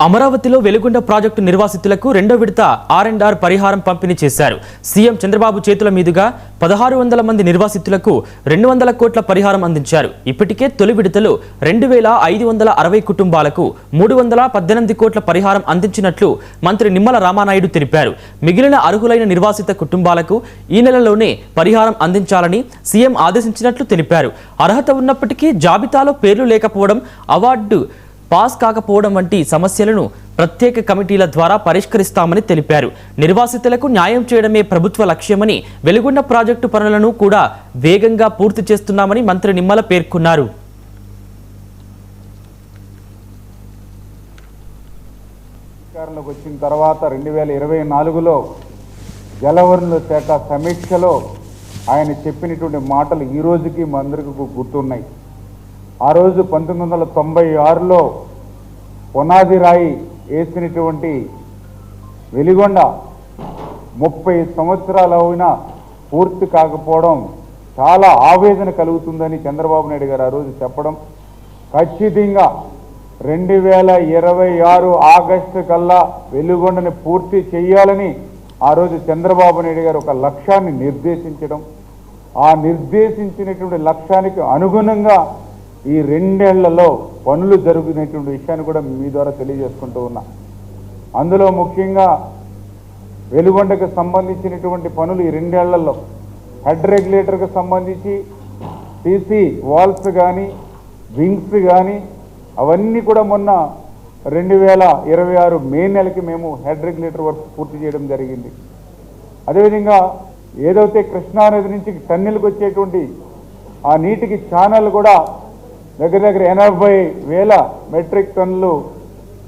అమరావతిలో వెలుగొండ ప్రాజెక్టు నిర్వాసితులకు రెండో విడత ఆర్&ఆర్ పరిహారం పంపిణీ చేశారు. సీఎం చంద్రబాబు చేతుల మీదుగా 1600 మంది నిర్వాసితులకు 200 కోట్ల పరిహారం అందించారు. ఇప్పటికే తొలి విడతలో 2560 కుటుంబాలకు 318 కోట్ల పరిహారం అందించినట్లు మంత్రి నిమ్మల రామానాయుడు తెలిపారు. మిగిలిన అర్హులైన నిర్వాసిత కుటుంబాలకు ఈ నెలలోనే పరిహారం అందించాలని సీఎం ఆదేశించినట్లు తెలిపారు. అర్హత ఉన్నప్పటికీ జాబితాలో పేర్లు లేకపోవడం, అవార్డు పాస్ కాకపోవడం వంటి సమస్యలను ప్రత్యేక కమిటీల ద్వారా పరిష్కరిస్తామని తెలిపారు. నిర్వాసితులకు న్యాయం చేయడమే ప్రభుత్వ లక్ష్యమని, వెలుగొండ ప్రాజెక్టు పనులను కూడా వేగంగా పూర్తి చేస్తున్నామని మంత్రి నిమ్మల పేర్కొన్నారు. అధికారంలోకి వచ్చిన తర్వాత 2024లో జలవనరుల శాఖ సమీక్షలో ఆయన చెప్పినటువంటి మాటలు ఈ రోజుకి మా అందరికీ గుర్తున్నాయి. ఆ రోజు 1996లో పునాది రాయి వేసినటువంటి వెలిగొండ 30 సంవత్సరాలు అయినా పూర్తి కాకపోవడం చాలా ఆవేదన కలుగుతుందని చంద్రబాబు నాయుడు గారు ఆ రోజు చెప్పడం, ఖచ్చితంగా 2026 ఆగస్టు కల్లా వెలిగొండని పూర్తి చేయాలని ఆ రోజు చంద్రబాబు నాయుడు గారు ఒక లక్ష్యాన్ని నిర్దేశించడం, ఆ నిర్దేశించినటువంటి లక్ష్యానికి అనుగుణంగా ఈ 2 ఏళ్లలో పనులు జరుగుతున్నటువంటి విషయాన్ని కూడా మీ ద్వారా తెలియజేసుకుంటూ ఉన్నా. అందులో ముఖ్యంగా వెలుగొండకు సంబంధించినటువంటి పనులు ఈ 2 ఏళ్లలో హెడ్ రెగ్యులేటర్కి సంబంధించి టీసీ వాల్స్ కానీ వింగ్స్ కానీ అవన్నీ కూడా మొన్న 2026 మే నెలకి మేము హెడ్ రెగ్యులేటర్ వర్క్ పూర్తి చేయడం జరిగింది. అదేవిధంగా ఏదైతే కృష్ణానది నుంచి టన్నెల్కి వచ్చేటువంటి ఆ నీటికి ఛానల్ కూడా దగ్గర 80,000 మెట్రిక్ టన్నులు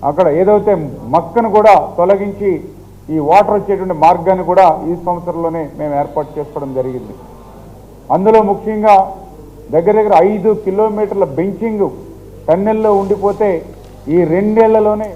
అక్కడ ఏదైతే మక్కను కూడా తొలగించి ఈ వాటర్ వచ్చేటువంటి మార్గాన్ని కూడా ఈ సంవత్సరంలోనే మేము ఏర్పాటు చేసుకోవడం జరిగింది. అందులో ముఖ్యంగా దగ్గర 5 కిలోమీటర్ల బెంచింగ్ టన్నెల్లో ఉండిపోతే ఈ 2 ఏళ్లలోనే